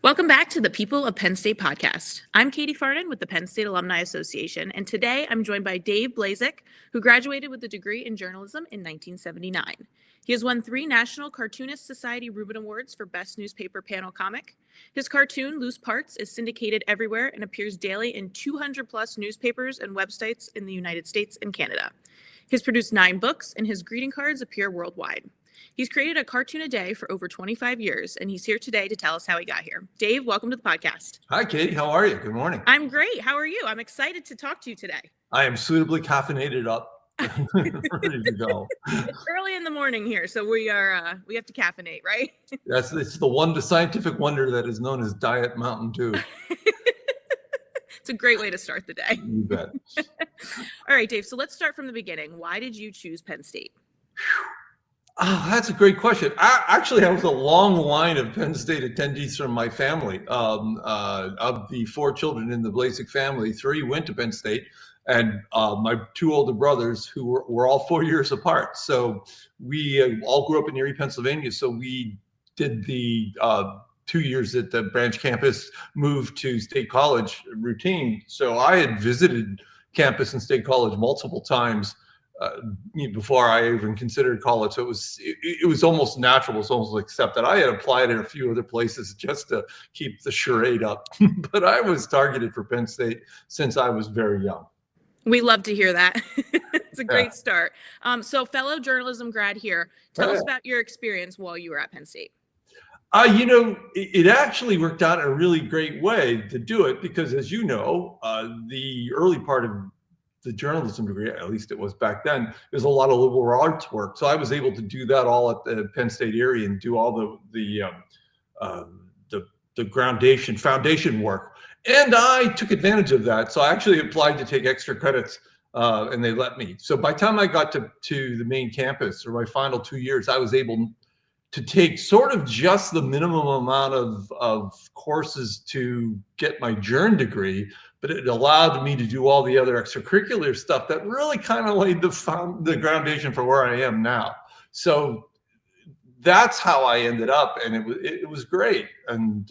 Welcome back to the People of Penn State podcast. I'm Katie Farnan with the Penn State Alumni Association, and today I'm joined by Dave Blazek, who graduated with a degree in journalism in 1979. He has won 3 National Cartoonist Society Reuben Awards for Best Newspaper Panel Comic. His cartoon, Loose Parts, is syndicated everywhere and appears daily in 200-plus newspapers and websites in the United States and Canada. He's produced 9 books, and his greeting cards appear worldwide. He's created a cartoon a day for over 25 years, and he's here today to tell us how he got here. Dave, welcome to the podcast. Hi, Katie. How are you? Good morning. I'm great. How are you? I'm excited to talk to you today. I am suitably caffeinated up, ready to go. It's early in the morning here, so we have to caffeinate, right? It's the scientific wonder that is known as Diet Mountain Dew. It's a great way to start the day. You bet. All right, Dave. So let's start from the beginning. Why did you choose Penn State? Oh, that's a great question. I was a long line of Penn State attendees from my family. Of the 4 children in the Blazek family, 3 went to Penn State, and my 2 older brothers, who were all 4 years apart. So we all grew up in Erie, Pennsylvania. So we did the 2 years at the branch campus, moved to State College routine. So I had visited campus and State College multiple times before I even considered college. So it was almost natural. It was almost accepted. I had applied in a few other places just to keep the charade up, but I was targeted for Penn State since I was very young. We love to hear that. It's a great start. So fellow journalism grad here, tell us about your experience while you were at Penn State. It actually worked out in a really great way to do it because, as you know, the early part of the journalism degree, at least it was back then, there's a lot of liberal arts work. So I was able to do that all at the Penn State area and do all the foundation work. And I took advantage of that. So I actually applied to take extra credits and they let me. So by the time I got to the main campus, or my final 2 years, I was able to take sort of just the minimum amount of courses to get my journ degree, but it allowed me to do all the other extracurricular stuff that really kind of laid the foundation for where I am now. So that's how I ended up, and it was great. And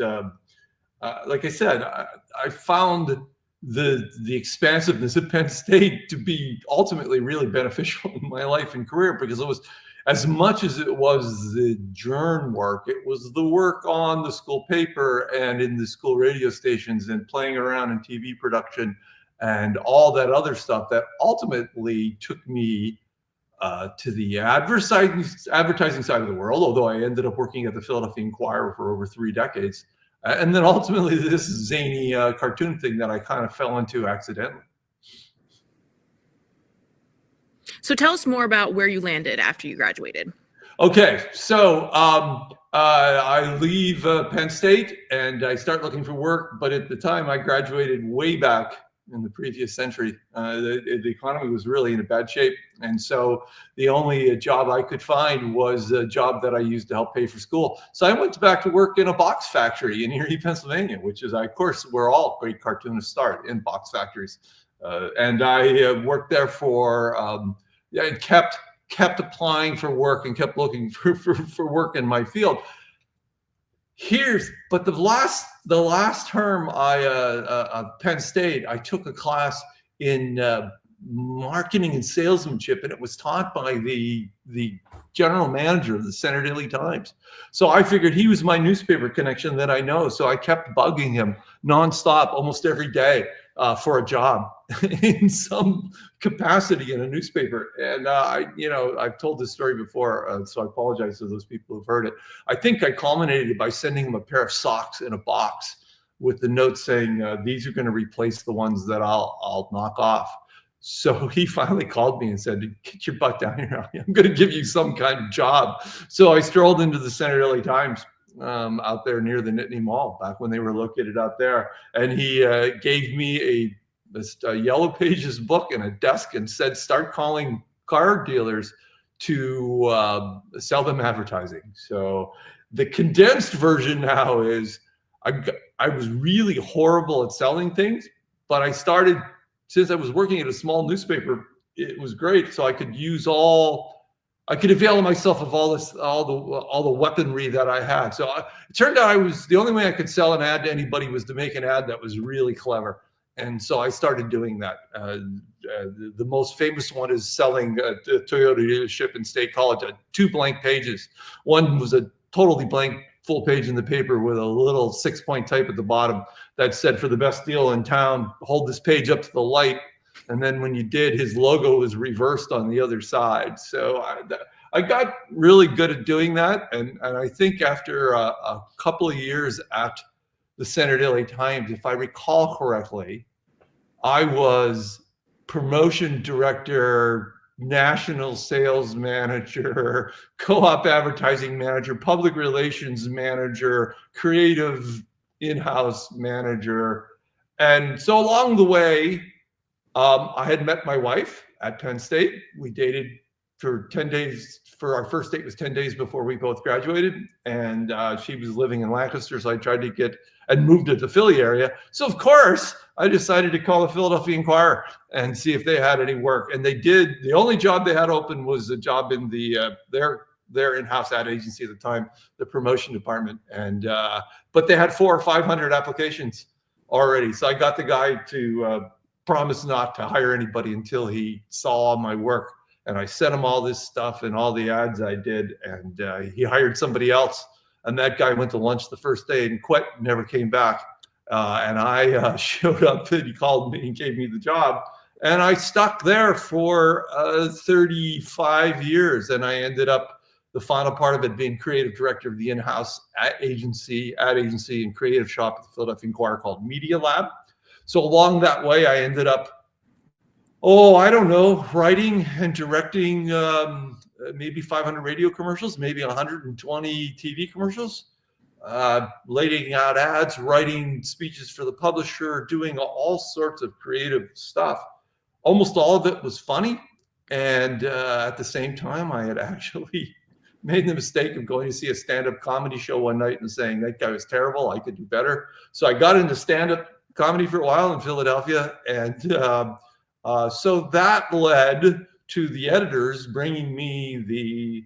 like I said, I found the expansiveness of Penn State to be ultimately really beneficial in my life and career, because it was, as much as it was the journ work, it was the work on the school paper and in the school radio stations and playing around in TV production and all that other stuff that ultimately took me to the advertising side of the world, although I ended up working at the Philadelphia Inquirer for over 3 decades. And then ultimately this zany cartoon thing that I kind of fell into accidentally. So tell us more about where you landed after you graduated. Okay, so I leave Penn State and I start looking for work. But at the time I graduated way back in the previous century, the economy was really in a bad shape. And so the only job I could find was a job that I used to help pay for school. So I went back to work in a box factory in Erie, Pennsylvania, which is, of course, where all great cartoonists start, in box factories. And I worked there for... I kept applying for work and kept looking for work in my field. But the last term of Penn State, I took a class in marketing and salesmanship, and it was taught by the general manager of the Center Daily Times. So I figured he was my newspaper connection that I know. So I kept bugging him nonstop, almost every day, for a job in some capacity in a newspaper. And I've told this story before, so I apologize to those people who've heard it. I think I culminated by sending him a pair of socks in a box with the note saying, these are going to replace the ones that I'll knock off. So he finally called me and said, get your butt down here. I'm going to give you some kind of job. So I strolled into the Center Daily Times out there near the Nittany Mall, back when they were located out there. And he gave me a Yellow Pages book and a desk and said, start calling car dealers to sell them advertising. So the condensed version now is I was really horrible at selling things, but I started, since I was working at a small newspaper, it was great. So I could use all I could avail myself of all the weaponry that I had. So it turned out the only way I could sell an ad to anybody was to make an ad that was really clever. And so I started doing that. The most famous one is selling a Toyota dealership in State College at 2 blank pages. One was a totally blank full page in the paper with a little 6-point type at the bottom that said, "For the best deal in town, hold this page up to the light." And then when you did, his logo was reversed on the other side. So I got really good at doing that. And I think after a couple of years at the Center Daily Times, if I recall correctly, I was promotion director, national sales manager, co-op advertising manager, public relations manager, creative in-house manager. And so along the way, I had met my wife at Penn State. We dated for 10 days. Our first date was 10 days before we both graduated. And she was living in Lancaster, so I tried to get and moved to the Philly area. So of course, I decided to call the Philadelphia Inquirer and see if they had any work. And they did. The only job they had open was a job in their in-house ad agency at the time, the promotion department. And but they had 400 or 500 applications already. So I got the guy to promised not to hire anybody until he saw all my work. And I sent him all this stuff and all the ads I did. And he hired somebody else. And that guy went to lunch the first day and quit, never came back. And I showed up and he called me and gave me the job. And I stuck there for 35 years. And I ended up, the final part of it, being creative director of the in-house ad agency and creative shop at the Philadelphia Inquirer called Media Lab. So along that way, I ended up, writing and directing maybe 500 radio commercials, maybe 120 TV commercials, laying out ads, writing speeches for the publisher, doing all sorts of creative stuff. Almost all of it was funny. And at the same time, I had actually made the mistake of going to see a stand-up comedy show one night and saying, "That guy was terrible, I could do better." So I got into stand-up comedy for a while in Philadelphia. And so that led to the editors bringing me the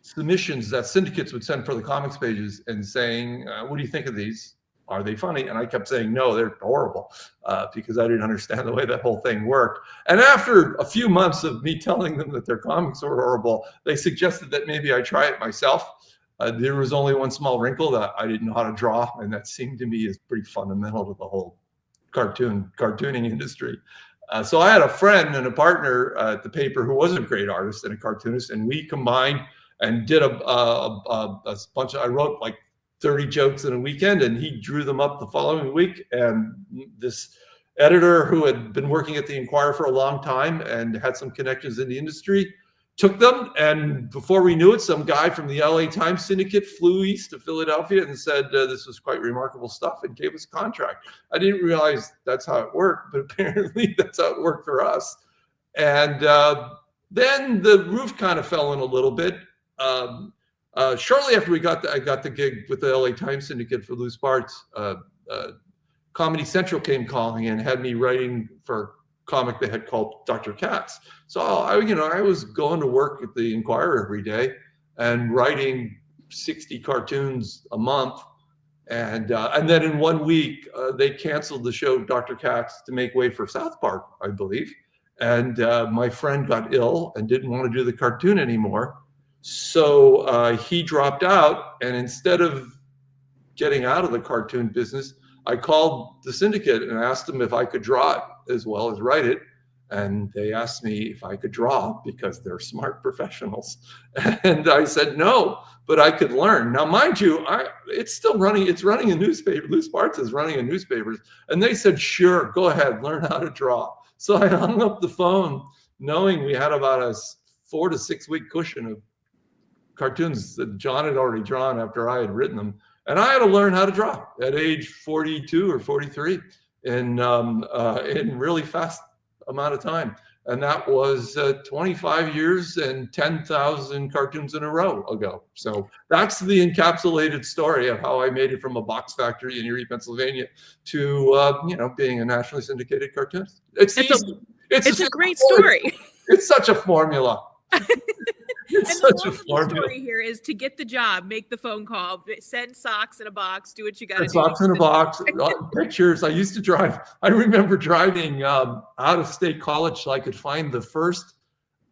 submissions that syndicates would send for the comics pages and saying, "What do you think of these? Are they funny?" And I kept saying, "No, they're horrible," because I didn't understand the way that whole thing worked. And after a few months of me telling them that their comics were horrible, they suggested that maybe I try it myself. There was only one small wrinkle, that I didn't know how to draw, and that seemed to me is pretty fundamental to the whole cartooning industry. So I had a friend and a partner at the paper who was a great artist and a cartoonist, and we combined and did a bunch of, I wrote like 30 jokes in a weekend, and he drew them up the following week. And this editor who had been working at the Inquirer for a long time and had some connections in the industry took them, and before we knew it, some guy from the LA Times syndicate flew east to Philadelphia and said this was quite remarkable stuff and gave us a contract. I didn't realize that's how it worked, but apparently that's how it worked for us. And then the roof kind of fell in a little bit. Shortly after I got the gig with the LA Times syndicate for Loose Parts, Comedy Central came calling and had me writing for comic they had called Dr. Katz. So I was going to work at the Inquirer every day and writing 60 cartoons a month. And then in 1 week, they canceled the show Dr. Katz to make way for South Park, I believe. And my friend got ill and didn't want to do the cartoon anymore. So he dropped out. And instead of getting out of the cartoon business, I called the syndicate and asked them if I could draw it as well as write it. And they asked me if I could draw because they're smart professionals. And I said, no, but I could learn. Now, mind you, it's still running. It's running a newspaper. Loose Parts is running a newspaper. And they said, sure, go ahead, learn how to draw. So I hung up the phone knowing we had about a 4 to 6 week cushion of cartoons that John had already drawn after I had written them. And I had to learn how to draw at age 42 or 43 in really fast amount of time. And that was 25 years and 10,000 cartoons in a row ago. So that's the encapsulated story of how I made it from a box factory in Erie, Pennsylvania to, being a nationally syndicated cartoonist. It's a great story. It's such a formula. It's And the such a moral of the formula. story here is to get the job, make the phone call, send socks in a box, do what you got to And do. socks in a box, pictures. I used to drive. I remember driving out of state college so I could find the first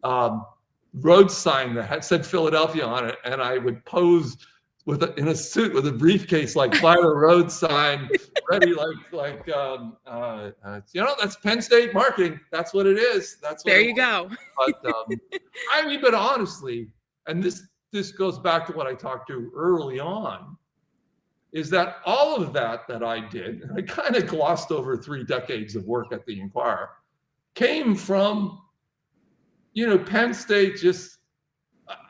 road sign that had said Philadelphia on it, and I would pose in a suit with a briefcase, like by the road sign, ready, that's Penn State marketing. That's what it is. That's what there you go. But but honestly, and this goes back to what I talked to early on, is that all of that I did, and I kind of glossed over 3 decades of work at the Inquirer, came from, Penn State. Just,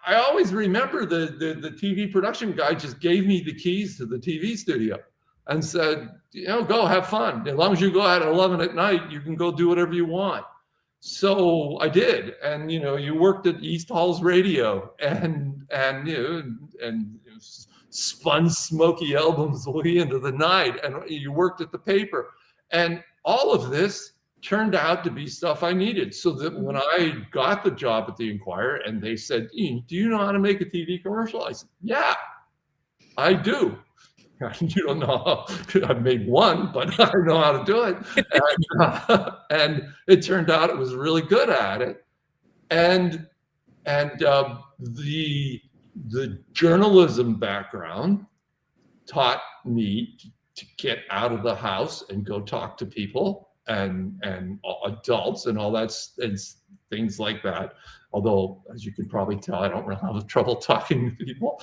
I always remember the TV production guy just gave me the keys to the TV studio and said, go have fun. As long as you go out at 11 at night, you can go do whatever you want. So I did, and you worked at East Hall's radio, and spun smoky albums way into the night, and you worked at the paper, and all of this turned out to be stuff I needed. So that when I got the job at the Inquirer, and they said, "Ian, do you know how to make a TV commercial?" I said, "Yeah, I do." You don't know. I've made one, but I know how to do it. And it turned out I was really good at it. And the journalism background taught me to get out of the house and go talk to people and adults and all that, and things like that. Although, as you can probably tell, I don't really have trouble talking to people.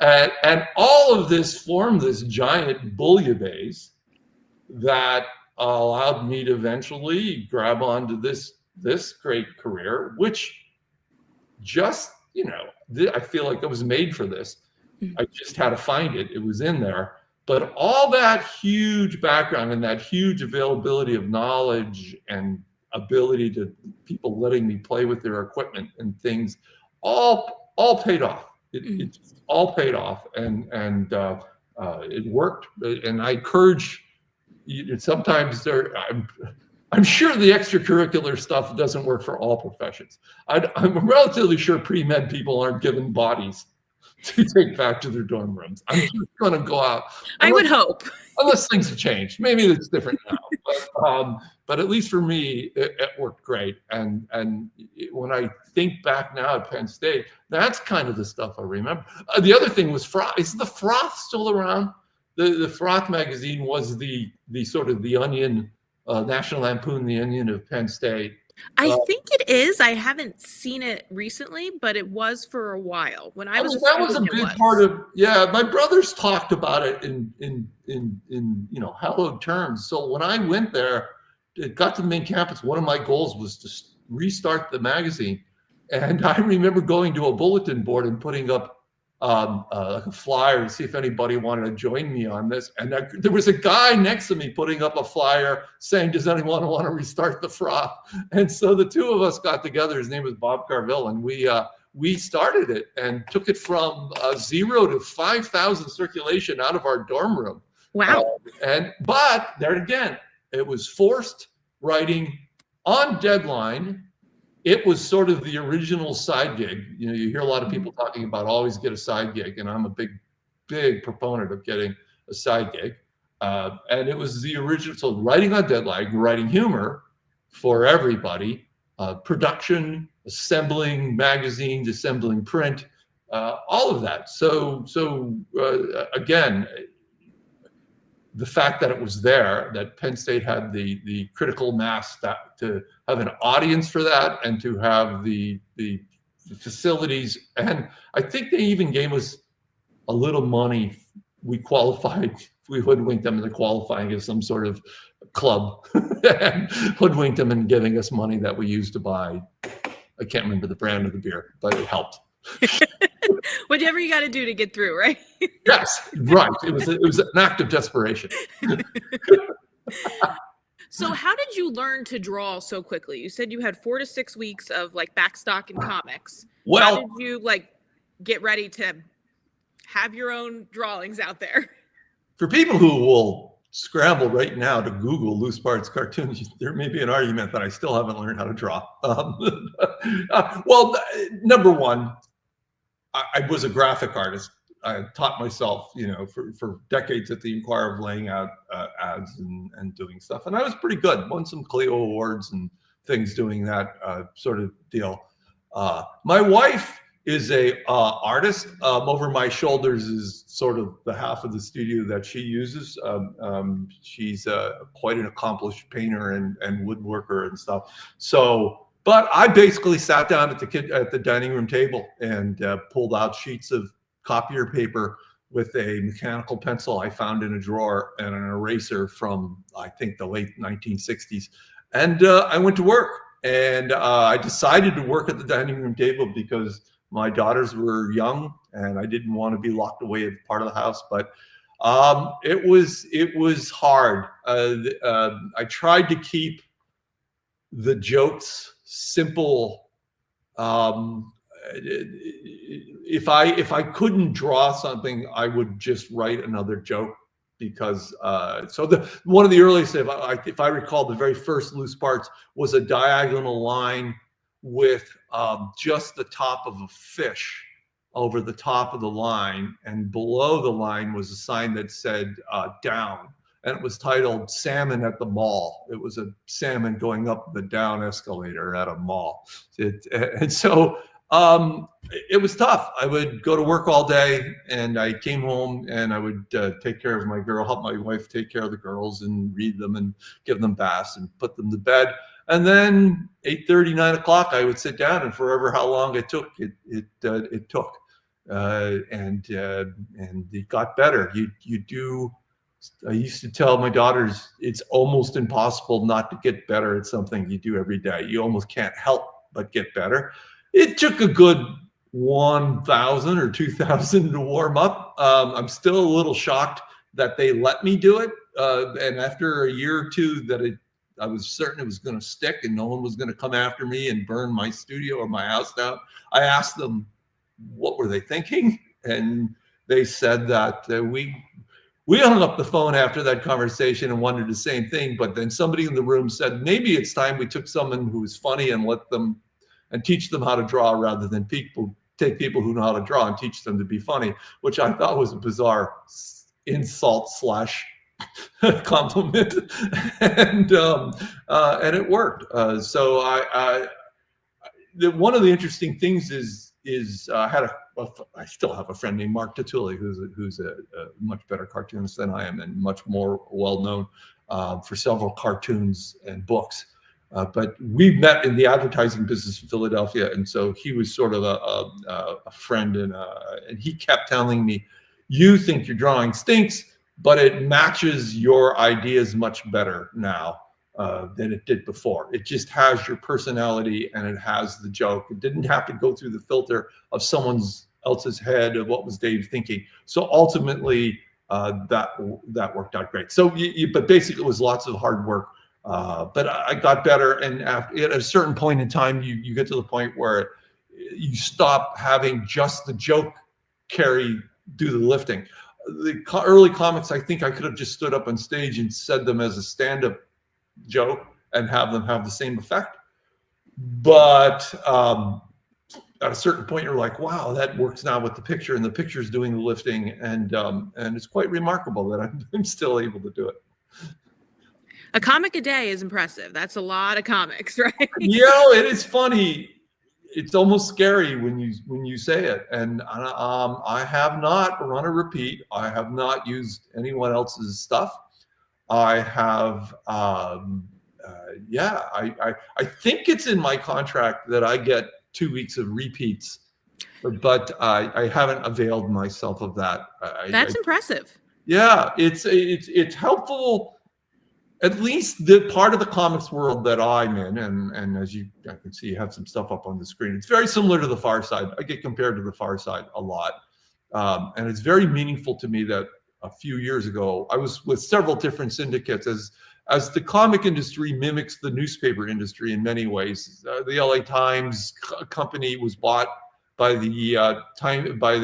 And all of this formed this giant bouillabaisse that allowed me to eventually grab onto this great career, which just, I feel like I was made for this. I just had to find it. It was in there. But all that huge background and that huge availability of knowledge and ability to people letting me play with their equipment and things, all paid off. It all paid off, and it worked. And I encourage sometimes I'm sure the extracurricular stuff doesn't work for all professions. I'm relatively sure pre-med people aren't given bodies to take back to their dorm rooms. I'm just going to go out. I would hope. Unless things have changed. Maybe it's different now. But at least for me, it worked great. And when I think back now at Penn State, that's kind of the stuff I remember. The other thing was Froth. Is the Froth still around? The Froth magazine was the sort of the Onion, National Lampoon, the Onion of Penn State. I think it is. I haven't seen it recently, but it was for a while. When I was that was a big part of. Yeah, my brothers talked about it in hallowed terms. So when I went there, it got to the main campus. One of my goals was to restart the magazine, and I remember going to a bulletin board and putting up like a flyer to see if anybody wanted to join me on this. And there was a guy next to me putting up a flyer saying, "Does anyone want to restart the Froth?" And so the two of us got together. His name was Bob Carville, and we started it and took it from 0 to 5,000 circulation out of our dorm room. Wow. But there again, it was forced writing on deadline. It was sort of the original side gig. You hear a lot of people talking about always get a side gig, and I'm a big proponent of getting a side gig. And it was the original, so writing on deadline, writing humor for everybody, production, assembling magazines, assembling print, all of that. So again, the fact that it was there, that Penn State had the critical mass to have an audience for that and to have the facilities. And I think they even gave us a little money. We qualified, we hoodwinked them into qualifying as some sort of club and hoodwinked them and giving us money that we used to buy. I can't remember the brand of the beer, but it helped. Whatever you got to do to get through, right? Yes, right. It was an act of desperation. So how did you learn to draw so quickly? You said you had 4 to 6 weeks of like backstock and comics. Well, how did you get ready to have your own drawings out there? For people who will scramble right now to Google loose parts cartoons, there may be an argument that I still haven't learned how to draw. Well, number one, I was a graphic artist. I taught myself, for decades at the Inquirer of laying out ads and doing stuff. And I was pretty good. Won some Clio awards and things doing that sort of deal. My wife is a artist. Over my shoulders is sort of the half of the studio that she uses. She's quite an accomplished painter and woodworker and stuff. So, but I basically sat down at the dining room table and pulled out sheets of copier paper with a mechanical pencil I found in a drawer and an eraser from, I think, the late 1960s. And I went to work. And I decided to work at the dining room table because my daughters were young and I didn't want to be locked away at part of the house. But it was hard. I tried to keep the jokes simple. If I couldn't draw something, I would just write another joke. Because one of the earliest, if I recall, the very first loose parts was a diagonal line with just the top of a fish over the top of the line, and below the line was a sign that said down, and it was titled "Salmon at the Mall." It was a salmon going up the down escalator at a mall, and so. It was tough. I would go to work all day and I came home and I would take care of my girl, help my wife take care of the girls and read them and give them baths and put them to bed. And then 8:30, 9 o'clock, I would sit down, and forever how long it took, it took. And it got better. I used to tell my daughters, it's almost impossible not to get better at something you do every day. You almost can't help but get better. It took a good 1,000 or 2,000 to warm up. I'm still a little shocked that they let me do it. And after a year or two I was certain it was going to stick and no one was going to come after me and burn my studio or my house down, I asked them, what were they thinking? And they said that we hung up the phone after that conversation and wondered the same thing. But then somebody in the room said, maybe it's time we took someone who was funny and teach them how to draw, rather than take people who know how to draw and teach them to be funny, which I thought was a bizarre insult / compliment. And it worked. So one of the interesting things is I still have a friend named Mark Tatulli, who's a much better cartoonist than I am and much more well-known for several cartoons and books. But we met in the advertising business in Philadelphia, and so he was sort of a friend, and he kept telling me, "You think your drawing stinks, but it matches your ideas much better now than it did before. It just has your personality and it has the joke. It didn't have to go through the filter of someone else's head of what was Dave thinking." So ultimately, that worked out great. So, but basically, it was lots of hard work. But I got better, and at a certain point in time, you get to the point where you stop having just the joke do the lifting. The early comics, I think I could have just stood up on stage and said them as a stand-up joke and have them have the same effect. But at a certain point, you're like, wow, that works now with the picture, and the picture's doing the lifting, and it's quite remarkable that I'm still able to do it. A comic a day is impressive. That's a lot of comics, right? It is funny. It's almost scary when you say it. And I have not run a repeat. I have not used anyone else's stuff. I have, I think it's in my contract that I get 2 weeks of repeats, but I haven't availed myself of that. That's impressive. Yeah, it's helpful. At least the part of the comics world that I'm in, and as I can see, you have some stuff up on the screen. It's very similar to the Far Side. I get compared to the Far Side a lot, and it's very meaningful to me that a few years ago I was with several different syndicates. As the comic industry mimics the newspaper industry in many ways, the LA Times company was bought by by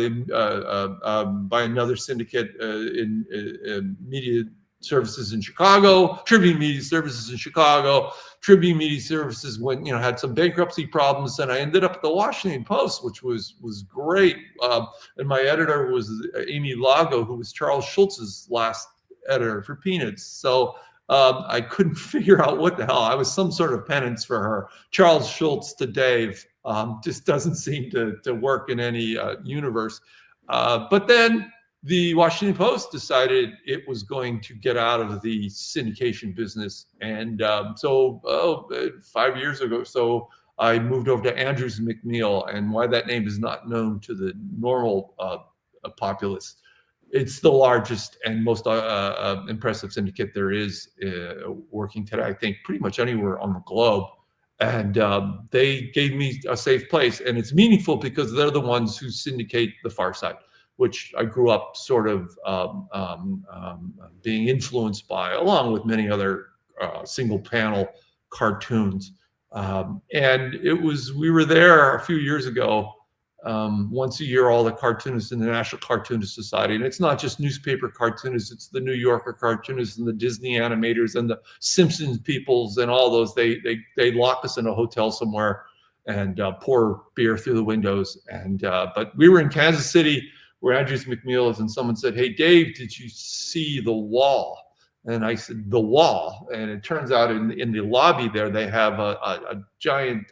another syndicate in media Services in Chicago, Tribune Media Services in Chicago. Tribune Media Services went, had some bankruptcy problems, and I ended up at the Washington Post, which was great. And my editor was Amy Lago, who was Charles Schultz's last editor for Peanuts. So I couldn't figure out what the hell. I was some sort of penance for her. Charles Schultz to Dave just doesn't seem to work in any universe. But then the Washington Post decided it was going to get out of the syndication business. And so 5 years ago, so I moved over to Andrews McMeel. And why that name is not known to the normal populace, it's the largest and most impressive syndicate there is working today, I think, pretty much anywhere on the globe. And they gave me a safe place. And it's meaningful because they're the ones who syndicate The Far Side, which I grew up sort of being influenced by, along with many other single panel cartoons. And we were there a few years ago, once a year, all the cartoonists in the National Cartoonist Society. And it's not just newspaper cartoonists, it's the New Yorker cartoonists and the Disney animators and the Simpsons peoples and all those. They lock us in a hotel somewhere and pour beer through the windows. And but we were in Kansas City, where Andrews McMeel is, and someone said, "Hey, Dave, did you see the wall?" And I said, "The wall." And it turns out in the lobby there, they have a giant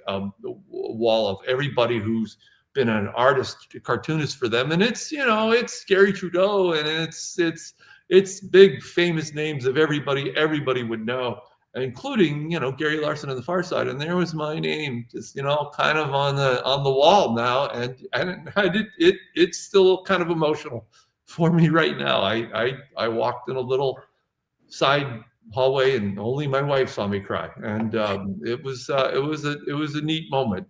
wall of everybody who's been an artist, a cartoonist for them. And it's, it's Gary Trudeau, and it's big famous names of everybody would know, including, Gary Larson and The Far Side. And there was my name, just, kind of on the wall now. And it's still kind of emotional for me right now. I walked in a little side hallway, and only my wife saw me cry. And it was a neat moment.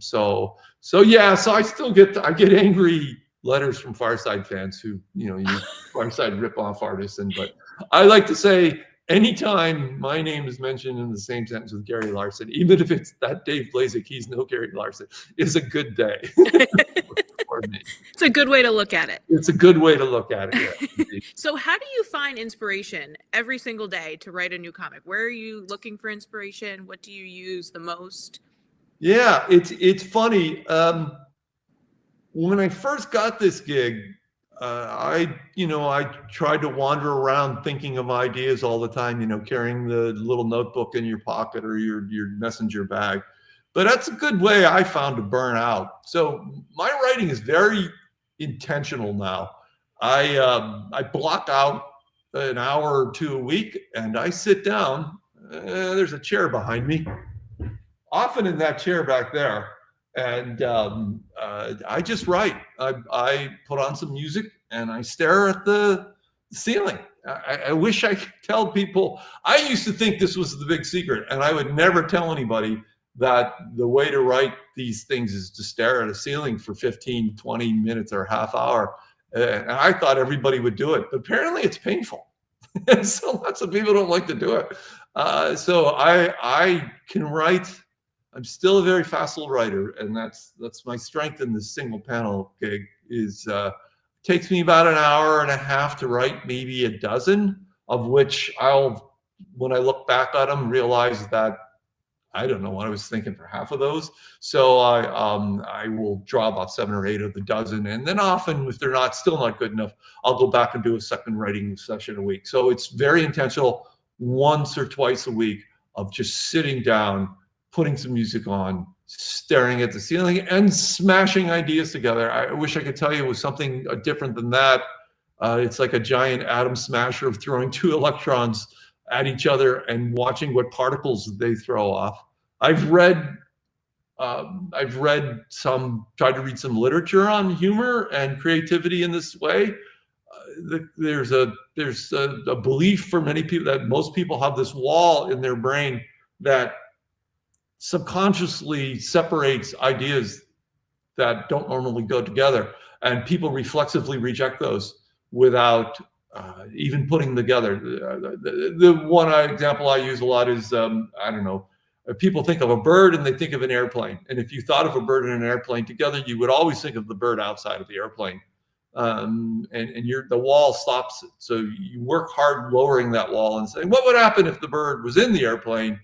So I still get angry letters from Far Side fans who, use Far Side rip-off artists. But I like to say, anytime my name is mentioned in the same sentence with Gary Larson, even if it's that Dave Blazek, he's no Gary Larson, is a good day for me. It's a good way to look at it. It's a good way to look at it. Yeah, so how do you find inspiration every single day to write a new comic? Where are you looking for inspiration? What do you use the most? Yeah, it's funny. When I first got this gig, I tried to wander around thinking of ideas all the time, carrying the little notebook in your pocket or your messenger bag. But that's a good way I found to burn out. So my writing is very intentional now. I block out an hour or two a week, and I sit down. There's a chair behind me, often in that chair back there. And I just write. I put on some music and I stare at the ceiling. I wish I could tell people. I used to think this was the big secret, and I would never tell anybody that the way to write these things is to stare at a ceiling for 15, 20 minutes or a half hour. And I thought everybody would do it. But apparently it's painful. So lots of people don't like to do it. So I can write. I'm still a very facile writer, and that's my strength in this single panel gig. Takes me about an hour and a half to write maybe a dozen, of which when I look back at them, realize that I don't know what I was thinking for half of those. So I will draw about 7 or 8 of the dozen, and then often, if they're still not good enough, I'll go back and do a second writing session a week. So it's very intentional, once or twice a week, of just sitting down, putting some music on, staring at the ceiling, and smashing ideas together. I wish I could tell you it was something different than that. It's like a giant atom smasher of throwing 2 electrons at each other and watching what particles they throw off. I've tried to read some literature on humor and creativity in this way. There's a belief for many people that most people have this wall in their brain that subconsciously separates ideas that don't normally go together, and people reflexively reject those without even putting them together. The one example I use a lot is, people think of a bird and they think of an airplane. And if you thought of a bird and an airplane together, you would always think of the bird outside of the airplane. and the wall stops it. So you work hard lowering that wall and saying, what would happen if the bird was in the airplane?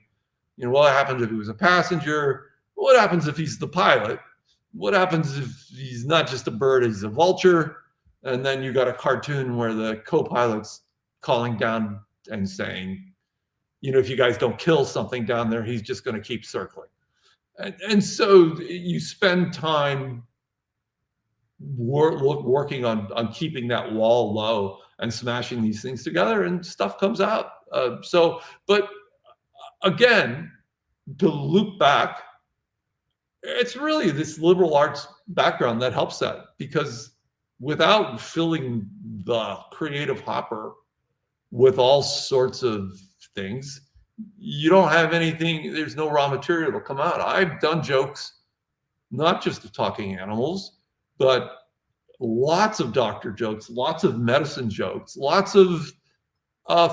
What happens if he was a passenger? What happens if he's the pilot? What happens if he's not just a bird, he's a vulture? And then you got a cartoon where the co-pilot's calling down and saying, if you guys don't kill something down there, he's just going to keep circling. And so you spend time working on keeping that wall low and smashing these things together, and stuff comes out. But again, to loop back, it's really this liberal arts background that helps that, because without filling the creative hopper with all sorts of things, you don't have anything. There's no raw material to come out. I've done jokes, not just of talking animals, but lots of doctor jokes, lots of medicine jokes, lots of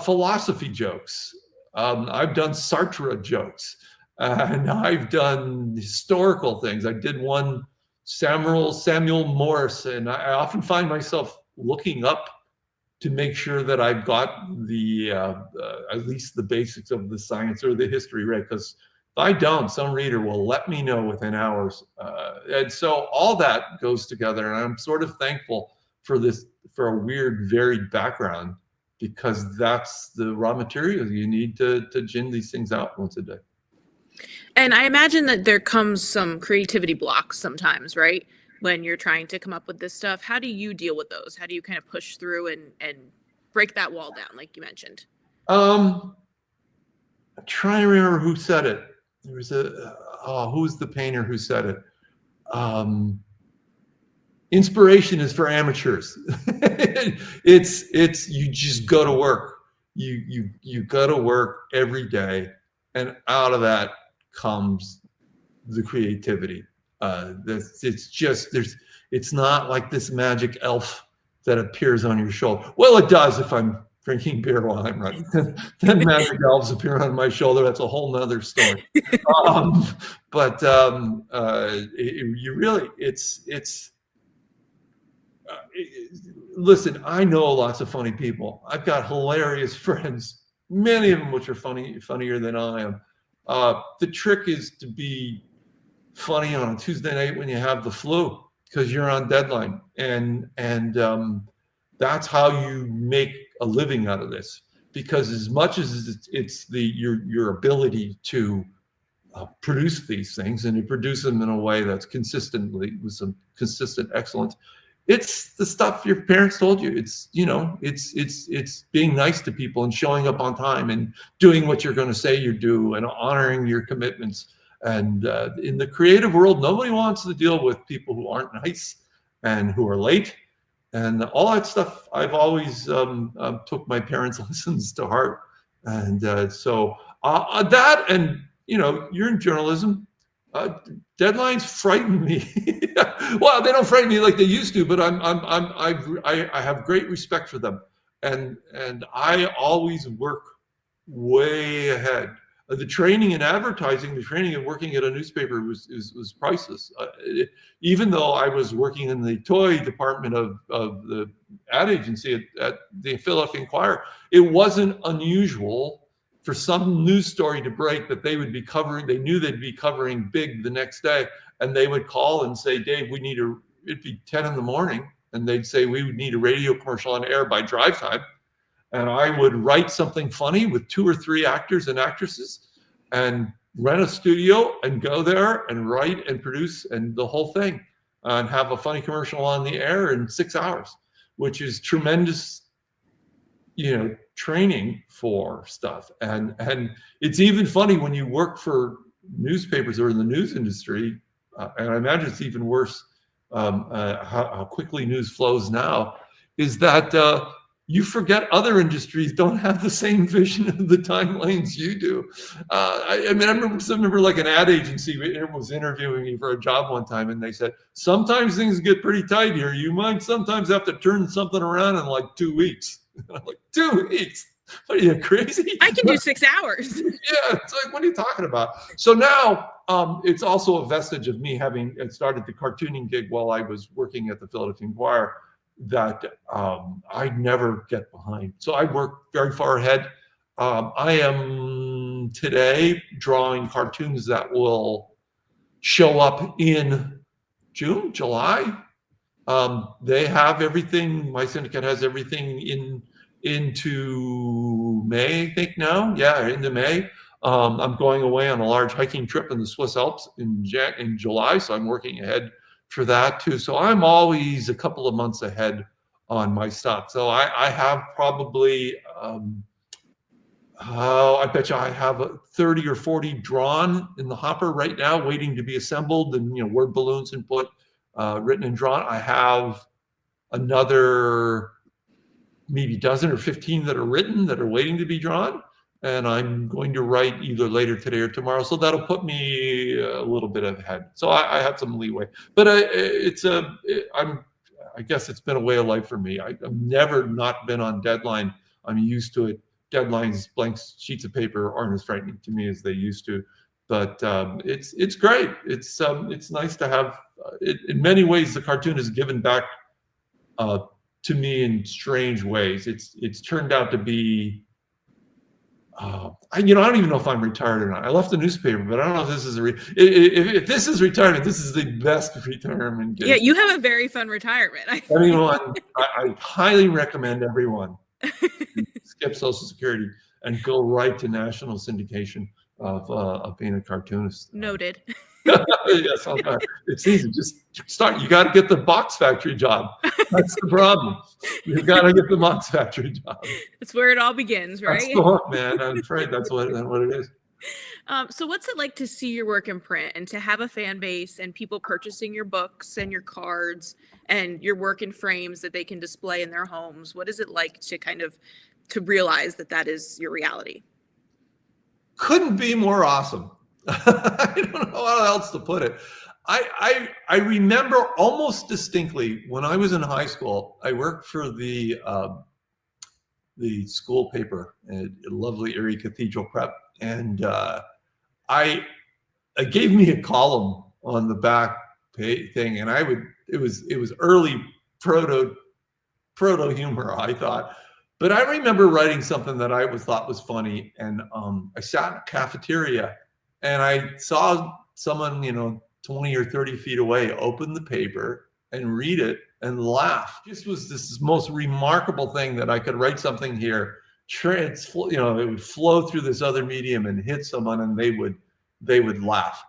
philosophy jokes. I've done Sartre jokes, and I've done historical things. I did one Samuel Morse, and I often find myself looking up to make sure that I've got the at least the basics of the science or the history right, because if I don't, some reader will let me know within hours. And so all that goes together, and I'm sort of thankful for a weird, varied background, because that's the raw material you need to gin these things out once a day. And I imagine that there comes some creativity blocks sometimes, right? When you're trying to come up with this stuff. How do you deal with those? How do you kind of push through and break that wall down, like you mentioned? I'm trying to remember who said it. There was who's the painter who said it? Inspiration is for amateurs. It's you just go to work. You go to work every day, and out of that comes the creativity. It's not like this magic elf that appears on your shoulder. Well, it does if I'm drinking beer while I'm writing. Then magic elves appear on my shoulder. That's a whole nother story. Listen, I know lots of funny people. I've got hilarious friends, many of them which are funnier than I am. The trick is to be funny on a Tuesday night when you have the flu, because you're on deadline, and that's how you make a living out of this. Because as much as it's your ability to produce these things, and you produce them in a way that's consistently with some consistent excellence, it's the stuff your parents told you. It's it's being nice to people and showing up on time and doing what you're going to say you do and honoring your commitments. And in the creative world, nobody wants to deal with people who aren't nice and who are late, and all that stuff. I've always took my parents' lessons to heart, and so that, and you're in journalism. Deadlines frighten me. Well, they don't frighten me like they used to, but I have great respect for them, and I always work way ahead. The training in advertising, the training in working at a newspaper was priceless. Even though I was working in the toy department of the ad agency at the Philadelphia Inquirer, it wasn't unusual for some news story to break that they would be covering. They knew they'd be covering big the next day, and they would call and say, Dave, it'd be 10 in the morning, and they'd say, we would need a radio commercial on air by drive time. And I would write something funny with 2 or 3 actors and actresses and rent a studio and go there and write and produce and the whole thing, and have a funny commercial on the air in 6 hours, which is tremendous, training for stuff. And it's even funny when you work for newspapers or in the news industry, and I imagine it's even worse how quickly news flows now, is that you forget other industries don't have the same vision of the timelines you do. I remember like an ad agency was interviewing me for a job one time, and they said, sometimes things get pretty tight here. You might sometimes have to turn something around in like 2 weeks. I'm like, 2 weeks? What are you, crazy? I can do 6 hours. Yeah, it's like, what are you talking about? So now it's also a vestige of me having started the cartooning gig while I was working at the Philadelphia Inquirer. that I never get behind. So I work very far ahead. I am today drawing cartoons that will show up in June, July. They have everything. My syndicate has everything into May, I think now. Yeah, into May. I'm going away on a large hiking trip in the Swiss Alps in July, so I'm working ahead for that too. So I'm always a couple of months ahead on my stuff. So I have probably, I bet you I have 30 or 40 drawn in the hopper right now, waiting to be assembled, and word balloons and written and drawn. I have another maybe dozen or 15 that are written that are waiting to be drawn, and I'm going to write either later today or tomorrow. So that'll put me a little bit ahead. So I have some leeway, but I guess it's been a way of life for me. I've never not been on deadline. I'm used to it. Deadlines, blank sheets of paper aren't as frightening to me as they used to, but it's great. It's nice to have. In many ways, the cartoon has given back to me in strange ways. It's turned out to be. I don't even know if I'm retired or not. I left the newspaper, but I don't know if this is if this is retirement. This is the best retirement. Yeah, you have a very fun retirement. Anyone, I highly recommend everyone skip Social Security and go right to national syndication of being a cartoonist. Noted. Yes, it's easy. Just start. You got to get the box factory job. That's the problem. You got to get the box factory job. That's where it all begins, right? That's the hook, man. I'm afraid that's what it is. So what's it like to see your work in print and to have a fan base and people purchasing your books and your cards and your work in frames that they can display in their homes? What is it like to realize that is your reality? Couldn't be more awesome. I don't know how else to put it. I remember almost distinctly when I was in high school. I worked for the school paper at lovely Erie Cathedral Prep, and I gave me a column on the back thing, and it was early proto humor, I thought. But I remember writing something that I thought was funny, and I sat in a cafeteria, and I saw someone, 20 or 30 feet away, open the paper and read it and laugh. This was this most remarkable thing that I could write something here, it would flow through this other medium and hit someone, and they would laugh.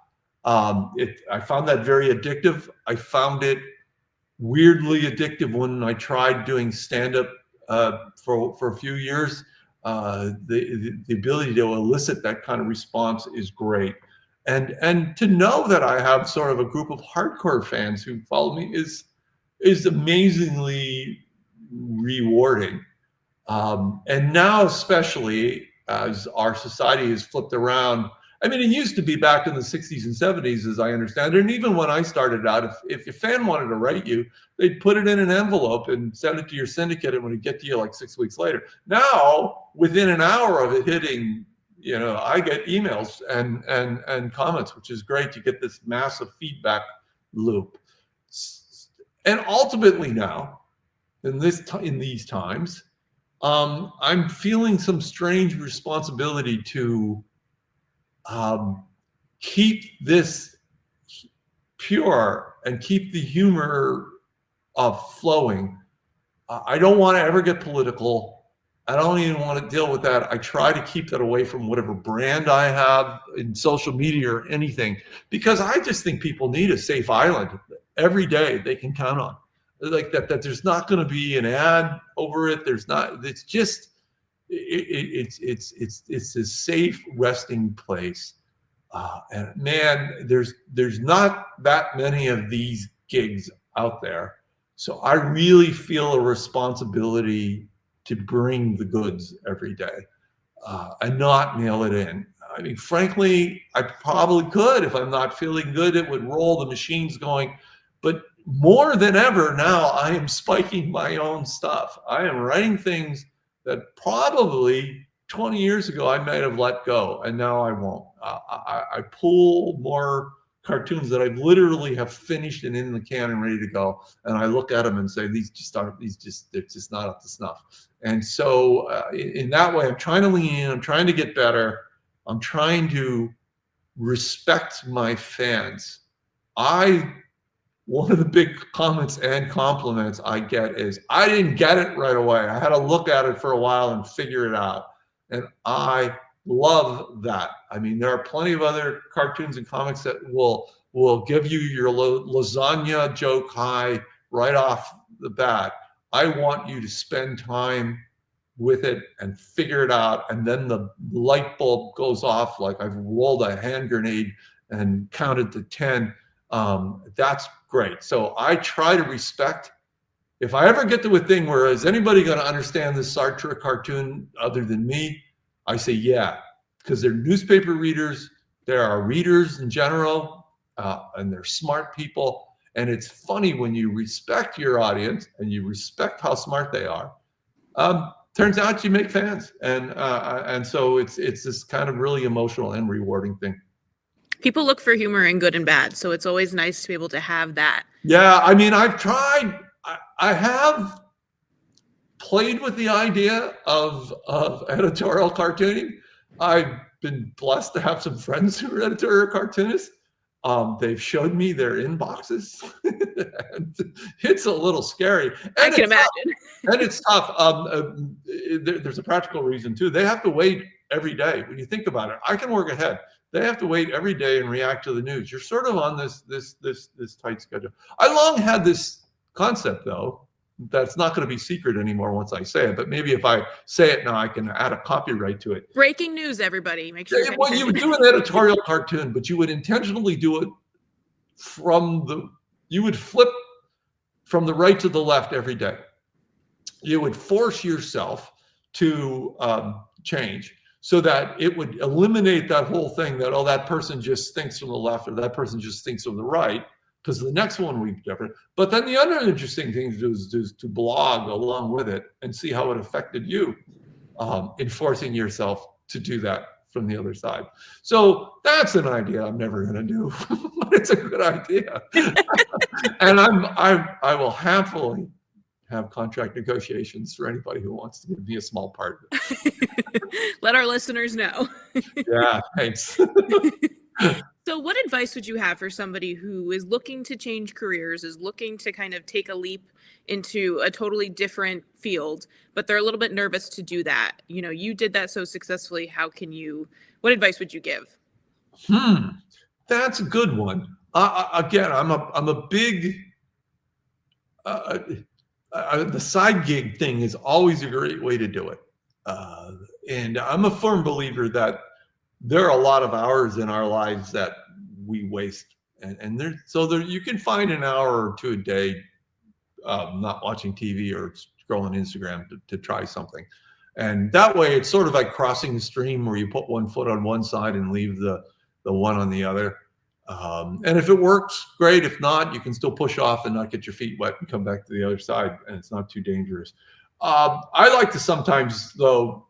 I found that very addictive. I found it weirdly addictive when I tried doing stand-up for a few years. The ability to elicit that kind of response is great, and to know that I have sort of a group of hardcore fans who follow me is amazingly rewarding. And now, especially as our society has flipped around, I mean, it used to be back in the 60s and 70s, as I understand it. And even when I started out, if a fan wanted to write you, they'd put it in an envelope and send it to your syndicate, and it would get to you like 6 weeks later. Now, within an hour of it hitting, I get emails and comments, which is great. You get this massive feedback loop. And ultimately now, in these times, I'm feeling some strange responsibility to keep this pure and keep the humor flowing. I don't want to ever get political. I don't even want to deal with that. I try to keep that away from whatever brand I have in social media or anything, because I just think people need a safe island every day they can count on. Like that there's not going to be an ad over it. There's not. It's just it's a safe resting place. And man, there's not that many of these gigs out there. So I really feel a responsibility to bring the goods every day and not mail it in. I mean, frankly, I probably could. If I'm not feeling good, it would roll, the machine's going. But more than ever now, I am spiking my own stuff. I am writing things that probably 20 years ago I might have let go, and now I won't. I pull more cartoons that I literally have finished and in the can and ready to go, and I look at them and say, they're just not up to snuff. And so in that way, I'm trying to lean in, I'm trying to get better, I'm trying to respect my fans. One of the big comments and compliments I get is, I didn't get it right away. I had to look at it for a while and figure it out. And I love that. I mean, there are plenty of other cartoons and comics that will give you your lasagna joke high right off the bat. I want you to spend time with it and figure it out, and then the light bulb goes off like I've rolled a hand grenade and counted to 10. That's great. So I try to respect. If I ever get to a thing where, is anybody going to understand this Sartre cartoon other than me? I say, yeah, because they're newspaper readers. There are readers in general, and they're smart people. And it's funny when you respect your audience and you respect how smart they are. Turns out you make fans, and so it's this kind of really emotional and rewarding thing. People look for humor in good and bad, so it's always nice to be able to have that. Yeah, I mean, I've tried. I have played with the idea of editorial cartooning. I've been blessed to have some friends who are editorial cartoonists. They've showed me their inboxes. And it's a little scary. And I can imagine. And it's tough. There's a practical reason too. They have to wait every day. When you think about it, I can work ahead. They have to wait every day and react to the news. You're sort of on this tight schedule. I long had this concept, though, that's not going to be secret anymore once I say it. But maybe if I say it now, I can add a copyright to it. Breaking news, everybody. Make sure. Well, you would do an editorial cartoon, but you would intentionally do it you would flip from the right to the left every day. You would force yourself to change, so that it would eliminate that whole thing that, oh, that person just thinks from the left or that person just thinks from the right, because the next one will be different. But then the other interesting thing to do is to blog along with it and see how it affected you, in forcing yourself to do that from the other side. So that's an idea I'm never going to do, but it's a good idea. And I will happily have contract negotiations for anybody who wants to give me a small part. Let our listeners know. Yeah, thanks. So what advice would you have for somebody who is looking to change careers, is looking to kind of take a leap into a totally different field, but they're a little bit nervous to do that? You know, you did that so successfully. What advice would you give? That's a good one. Again, I'm a big, the side gig thing is always a great way to do it. And I'm a firm believer that there are a lot of hours in our lives that we waste, and you can find an hour or two a day not watching TV or scrolling Instagram to try something. And that way it's sort of like crossing the stream, where you put one foot on one side and leave the one on the other. And if it works, great. If not, you can still push off and not get your feet wet and come back to the other side, and it's not too dangerous. I like to sometimes, though,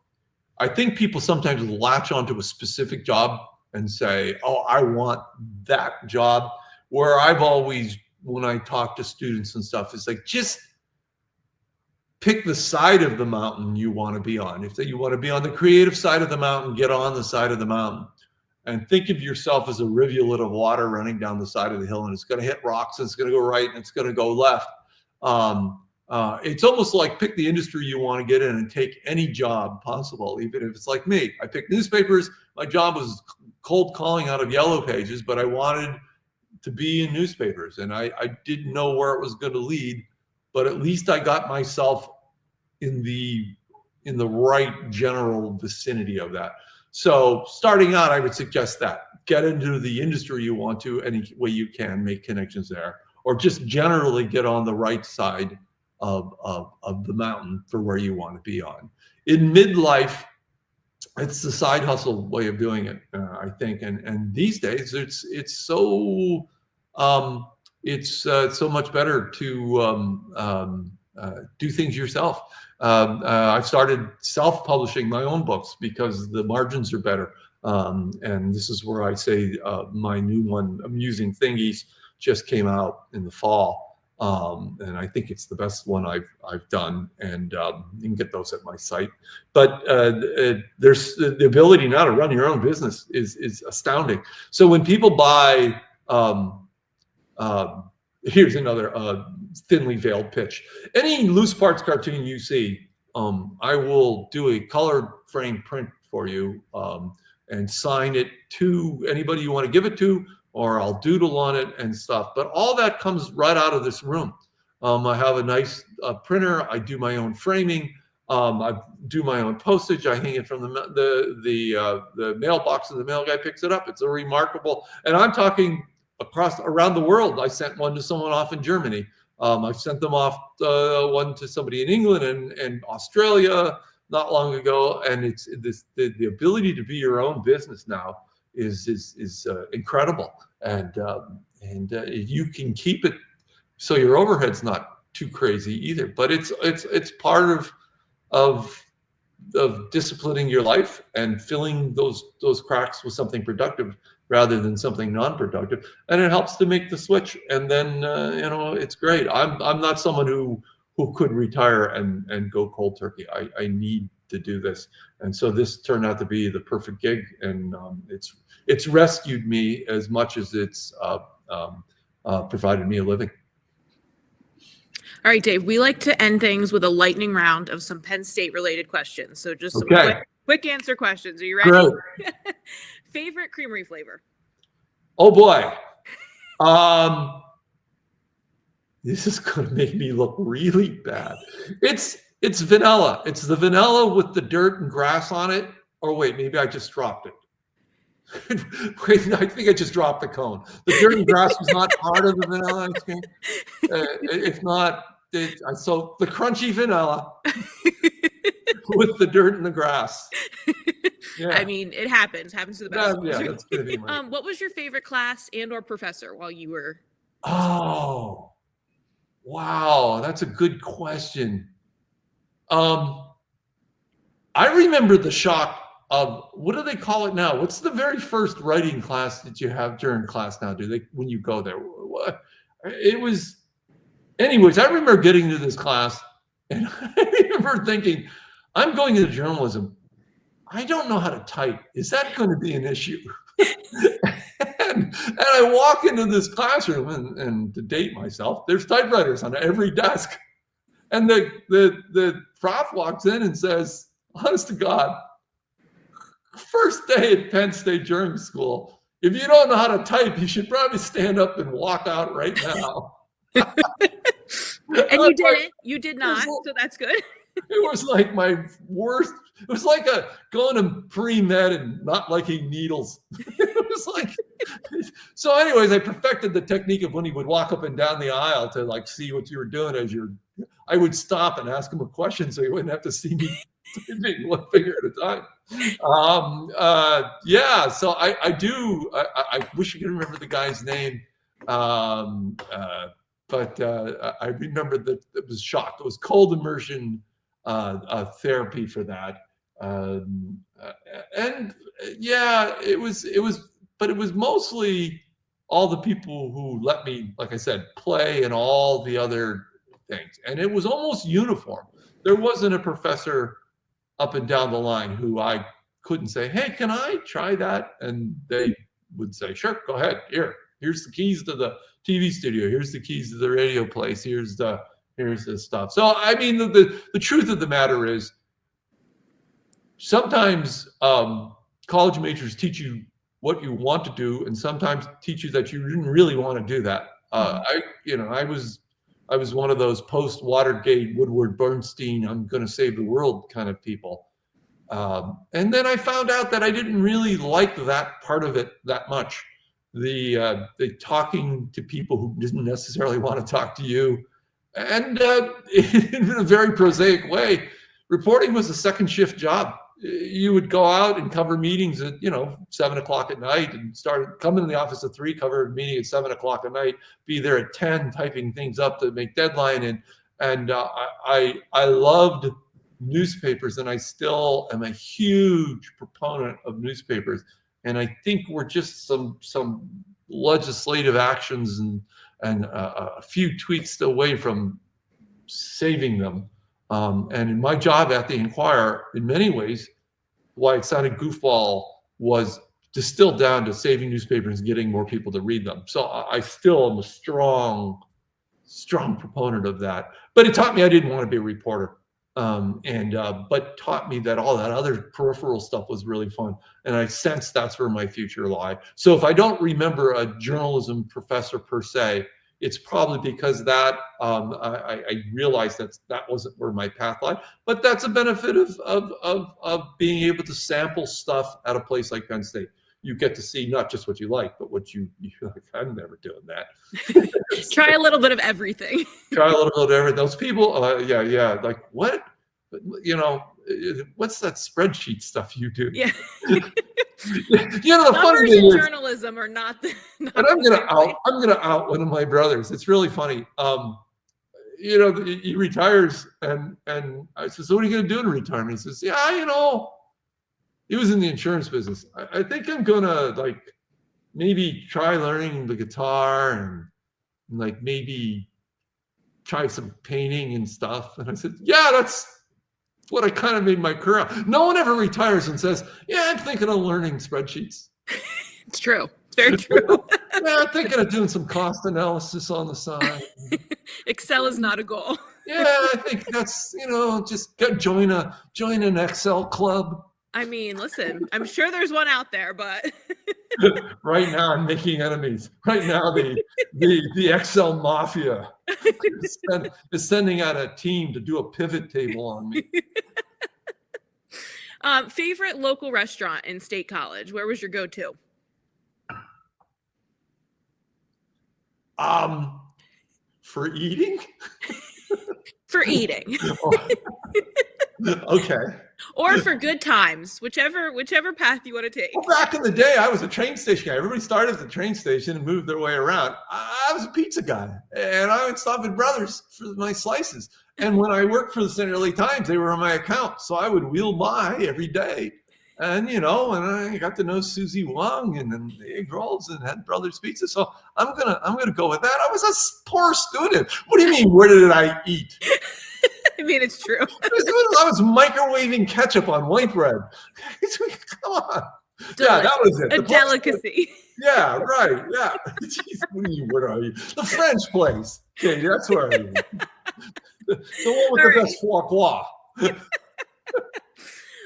I think people sometimes latch onto a specific job and say, oh, I want that job. Where I've always, when I talk to students and stuff, it's like, just pick the side of the mountain you want to be on. If you want to be on the creative side of the mountain, get on the side of the mountain. And think of yourself as a rivulet of water running down the side of the hill, and it's going to hit rocks, and it's going to go right, and it's going to go left. It's almost like pick the industry you want to get in and take any job possible, even if it's like me. I picked newspapers. My job was cold calling out of yellow pages, but I wanted to be in newspapers, and I didn't know where it was going to lead, but at least I got myself in the right general vicinity of that. So starting out, I would suggest that get into the industry you want to any way you can, make connections there, or just generally get on the right side of the mountain for where you want to be on. In midlife, it's the side hustle way of doing it, I think. And these days, it's so much better to do things yourself. I've started self-publishing my own books because the margins are better. And this is where I say my new one, Amusing Thingies, just came out in the fall. And I think it's the best one I've done, and you can get those at my site. But there's the ability now to run your own business is astounding. So when people buy, here's another thinly veiled pitch. Any loose parts cartoon you see, I will do a color frame print for you and sign it to anybody you want to give it to, or I'll doodle on it and stuff. But all that comes right out of this room. I have a nice printer. I do my own framing. I do my own postage. I hang it from the mailbox, and the mail guy picks it up. It's a remarkable, and I'm talking around the world. I sent one to someone off in Germany. I've sent them off one to somebody in England and Australia not long ago. And it's the ability to be your own business now is incredible. And you can keep it so your overhead's not too crazy either. But it's part of disciplining your life and filling those cracks with something productive rather than something non-productive, and it helps to make the switch. And then it's great. I'm not someone who could retire and go cold turkey. I need to do this, and so this turned out to be the perfect gig, and it's rescued me as much as it's provided me a living. All right, Dave, we like to end things with a lightning round of some Penn State related questions. So just some quick answer questions. Are you ready? Great. Favorite creamery flavor? Oh boy. This is going to make me look really bad. It's vanilla. It's the vanilla with the dirt and grass on it. Or wait, maybe I just dropped it. Wait, I think I just dropped the cone. The dirt and grass was not part of the vanilla ice cream. If not, so the crunchy vanilla with the dirt and the grass. Yeah. I mean, it happens to the best. Yeah, that's gonna be my. What was your favorite class and/or professor while you were? Oh, wow, that's a good question. I remember the shock of, what do they call it now? What's the very first writing class that you have during class now? When you go there? What? It was. Anyways, I remember getting into this class, and I remember thinking, I'm going into journalism. I don't know how to type. Is that going to be an issue? and I walk into this classroom, and to date myself, there's typewriters on every desk. And the prof walks in and says, honest to God, first day at Penn State Journalism School, if you don't know how to type, you should probably stand up and walk out right now. And you didn't. You did not. So that's good. It was like my worst. It was like going to pre-med and not liking needles. It was like, so anyways, I perfected the technique of when he would walk up and down the aisle to like see what you were doing I would stop and ask him a question so he wouldn't have to see me typing one finger at a time. Yeah, so I do. I wish I could remember the guy's name. But I remember that it was shocked. It was cold immersion therapy for that. And yeah, it was, but it was mostly all the people who let me, like I said, play and all the other things. And it was almost uniform. There wasn't a professor up and down the line who I couldn't say, hey, can I try that? And they would say, sure, go ahead. Here's the keys to the TV studio. Here's the keys to the radio place. Here's the stuff. So, I mean, the truth of the matter is sometimes college majors teach you what you want to do, and sometimes teach you that you didn't really want to do that. I was one of those post-Watergate, Woodward Bernstein, I'm going to save the world kind of people. And then I found out that I didn't really like that part of it that much. The talking to people who didn't necessarily want to talk to you. And in a very prosaic way, reporting was a second shift job. You would go out and cover meetings at 7 o'clock at night, and come in the office at 3, cover a meeting at 7 o'clock at night, be there at 10 typing things up to make deadline. And I loved newspapers, and I still am a huge proponent of newspapers. And I think we're just some legislative actions and a few tweaks away from saving them. And in my job at the Inquirer, in many ways, why it sounded goofball was distilled down to saving newspapers and getting more people to read them. So I still am a strong proponent of that. But it taught me I didn't want to be a reporter. But taught me that all that other peripheral stuff was really fun. And I sense that's where my future lies. So if I don't remember a journalism professor per se, it's probably because that I realized that wasn't where my path lied. But that's a benefit of being able to sample stuff at a place like Penn State. You get to see not just what you like, but what you like. I'm never doing that. Try a little bit of everything. Try a little bit of everything. Those people, yeah. Like, what? You know, what's that spreadsheet stuff you do? Yeah. The Numbers in journalism are not the. And I'm gonna out one of my brothers. It's really funny. He retires, and I said, "So what are you gonna do in retirement?" He says, "Yeah, he was in the insurance business. I think I'm gonna maybe try learning the guitar and maybe try some painting and stuff." And I said, "Yeah, that's what I kind of made my career out." No one ever retires and says, "Yeah, I'm thinking of learning spreadsheets." It's true. It's very true. Yeah, I'm thinking of doing some cost analysis on the side. Excel is not a goal. Yeah, I think that's, just join an Excel club. I mean, listen, I'm sure there's one out there, but right now I'm making enemies. Right now the Excel mafia is sending out a team to do a pivot table on me. Favorite local restaurant in State College? Where was your go-to? For eating? For eating. Okay. Or for good times, whichever path you want to take. Well, back in the day, I was a train station guy. Everybody started at the train station and moved their way around. I was a pizza guy, and I would stop at Brothers for my slices. And when I worked for the Central LA Times, they were on my account, so I would wheel by every day. And and I got to know Susie Wong and then the egg rolls and had Brothers Pizza. So I'm gonna go with that. I was a poor student. What do you mean? Where did I eat? I mean, it's true. I was microwaving ketchup on white bread. Come on. Delicious. Yeah, that was it. A delicacy. Yeah, right. Yeah. Jeez, what are you? The French place. Okay, that's where I am. The one with the best foie gras.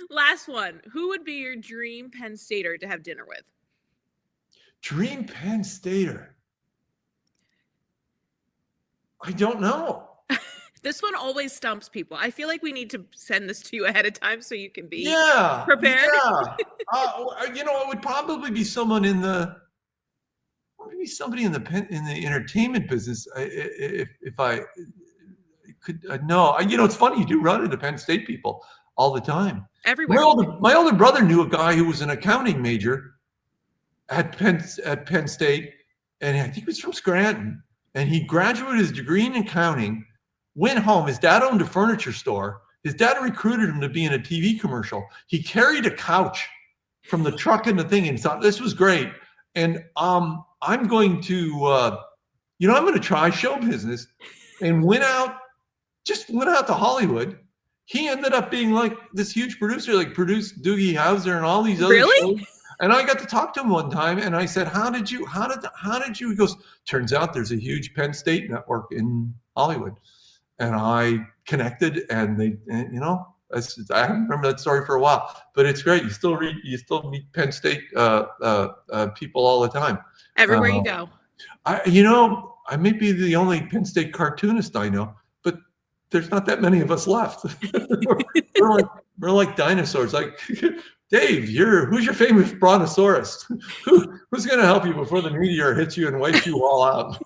Last one. Who would be your dream Penn Stater to have dinner with? Dream Penn Stater? I don't know. This one always stumps people. I feel like we need to send this to you ahead of time so you can be prepared. Yeah. It would probably be somebody in the entertainment business. If I could, no. It's funny, you do run into Penn State people all the time. Everywhere. My older brother knew a guy who was an accounting major at Penn State, and I think he was from Scranton. And he graduated his degree in accounting. Went home. His dad owned a furniture store. His dad recruited him to be in a TV commercial. He carried a couch from the truck and the thing and thought this was great. And I'm going to, I'm going to try show business, and went out to Hollywood. He ended up being like this huge producer, produced Doogie Howser and all these other shows. And I got to talk to him one time, and I said, how did you? He goes, turns out there's a huge Penn State network in Hollywood. And I connected, and I haven't remembered that story for a while, but it's great. You still meet Penn State people all the time. Everywhere you go. I may be the only Penn State cartoonist I know, but there's not that many of us left. we're like dinosaurs. Like, Dave, who's your famous brontosaurus? Who's going to help you before the meteor hits you and wipes you all out?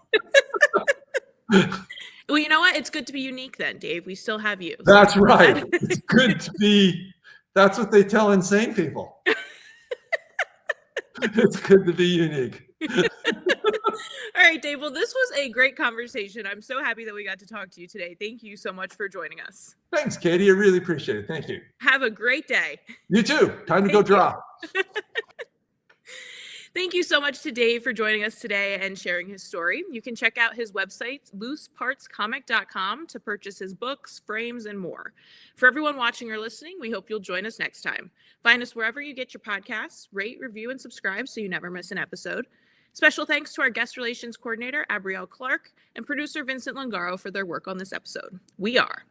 Well, you know what? It's good to be unique then, Dave. We still have you. That's right. It's good to be. That's what they tell insane people. It's good to be unique. All right, Dave. Well, this was a great conversation. I'm so happy that we got to talk to you today. Thank you so much for joining us. Thanks, Katie. I really appreciate it. Thank you. Have a great day. You too. Time to go draw. Thank you so much to Dave for joining us today and sharing his story. You can check out his website, loosepartscomic.com, to purchase his books, frames, and more. For everyone watching or listening, we hope you'll join us next time. Find us wherever you get your podcasts, rate, review, and subscribe so you never miss an episode. Special thanks to our guest relations coordinator, Abrielle Clark, and producer Vincent Lungaro for their work on this episode. We are